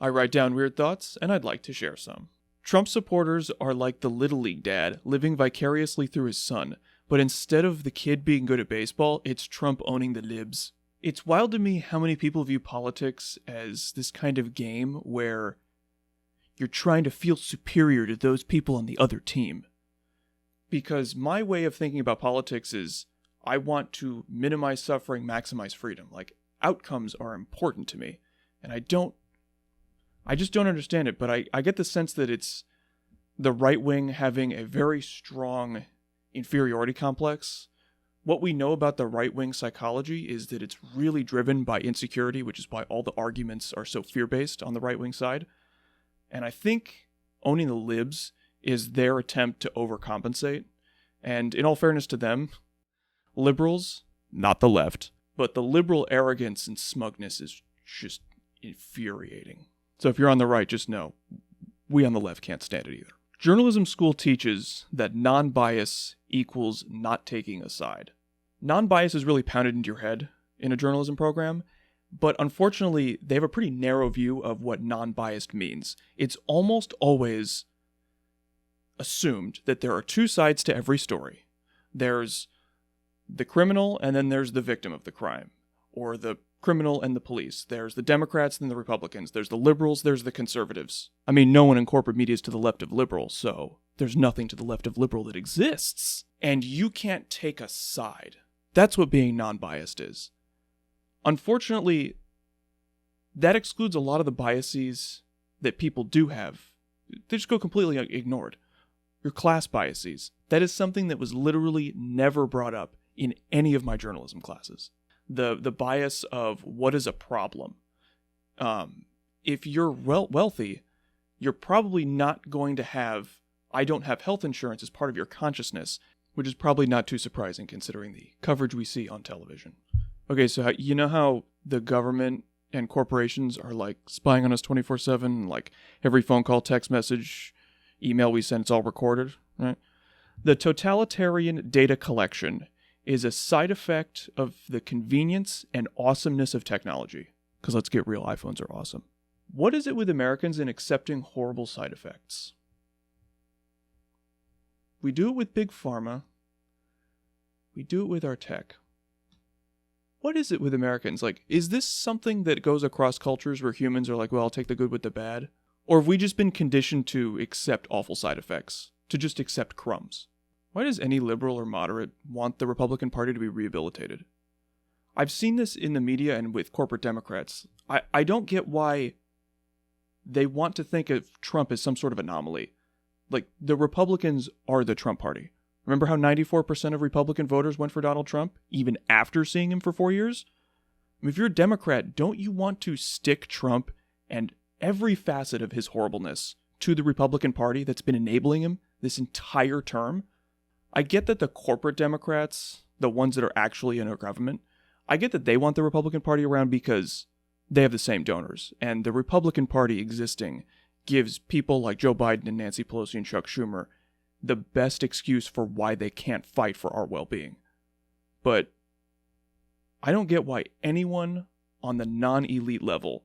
I write down weird thoughts, and I'd like to share some. Trump supporters are like the Little League dad, living vicariously through his son, but instead of the kid being good at baseball, it's Trump owning the libs. It's wild to me how many people view politics as this kind of game where you're trying to feel superior to those people on the other team. Because my way of thinking about politics is, I want to minimize suffering, maximize freedom. Like, outcomes are important to me. And I just don't understand it, but I get the sense that it's the right wing having a very strong inferiority complex. What we know about the right wing psychology is that it's really driven by insecurity, which is why all the arguments are so fear-based on the right wing side. And I think owning the libs is their attempt to overcompensate. And in all fairness to them, liberals, not the left, but the liberal arrogance and smugness is just infuriating. So if you're on the right, just know, we on the left can't stand it either. Journalism school teaches that non-bias equals not taking a side. Non-bias is really pounded into your head in a journalism program, but unfortunately, they have a pretty narrow view of what non-biased means. It's almost always assumed that there are two sides to every story. There's the criminal, and then there's the victim of the crime, or the criminal and the police. There's the Democrats and the Republicans. There's the liberals, there's the conservatives. I mean, no one in corporate media is to the left of liberal, so there's nothing to the left of liberal that exists. And you can't take a side. That's what being non-biased is. Unfortunately, that excludes a lot of the biases that people do have. They just go completely ignored. Your class biases. That is something that was literally never brought up in any of my journalism classes. The bias of what is a problem. If you're wealthy, you're probably not going to have, I don't have health insurance as part of your consciousness, which is probably not too surprising considering the coverage we see on television. Okay, so you know how the government and corporations are like spying on us 24/7, like every phone call, text message, email we send, it's all recorded, right? The totalitarian data collection is a side effect of the convenience and awesomeness of technology. Because let's get real, iPhones are awesome. What is it with Americans in accepting horrible side effects? We do it with big pharma. We do it with our tech. What is it with Americans? Like, is this something that goes across cultures where humans are like, well, I'll take the good with the bad? Or have we just been conditioned to accept awful side effects? To just accept crumbs? Why does any liberal or moderate want the Republican Party to be rehabilitated? I've seen this in the media and with corporate Democrats. I don't get why they want to think of Trump as some sort of anomaly. Like, the Republicans are the Trump Party. Remember how 94% of Republican voters went for Donald Trump, even after seeing him for 4 years? I mean, if you're a Democrat, don't you want to stick Trump and every facet of his horribleness to the Republican Party that's been enabling him this entire term? I get that the corporate Democrats, the ones that are actually in our government, I get that they want the Republican Party around because they have the same donors. And the Republican Party existing gives people like Joe Biden and Nancy Pelosi and Chuck Schumer the best excuse for why they can't fight for our well-being. But I don't get why anyone on the non-elite level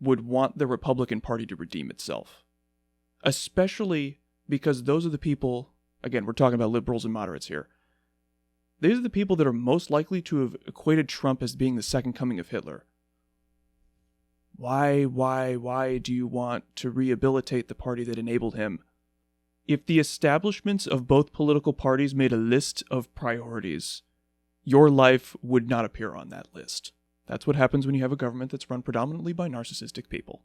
would want the Republican Party to redeem itself. Especially because those are the people, again, we're talking about liberals and moderates here. These are the people that are most likely to have equated Trump as being the second coming of Hitler. Why do you want to rehabilitate the party that enabled him? If the establishments of both political parties made a list of priorities, your life would not appear on that list. That's what happens when you have a government that's run predominantly by narcissistic people.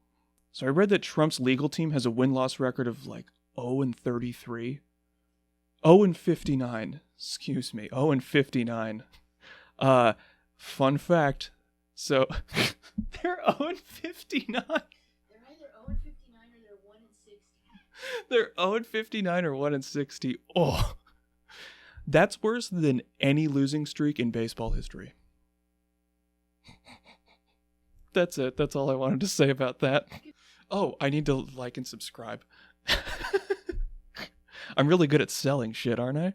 So I read that Trump's legal team has a win-loss record of like 0-33. 0-59. Excuse me. 0-59. Fun fact. So, they're 0-59. They're either 0-59 or they're 1-60. They're 0-59 or 1-60. Oh. That's worse than any losing streak in baseball history. That's it. That's all I wanted to say about that. Oh, I need to like and subscribe. I'm really good at selling shit, aren't I?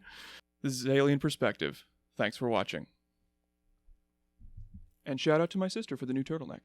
This is Alien Perspective. Thanks for watching. And shout out to my sister for the new turtleneck.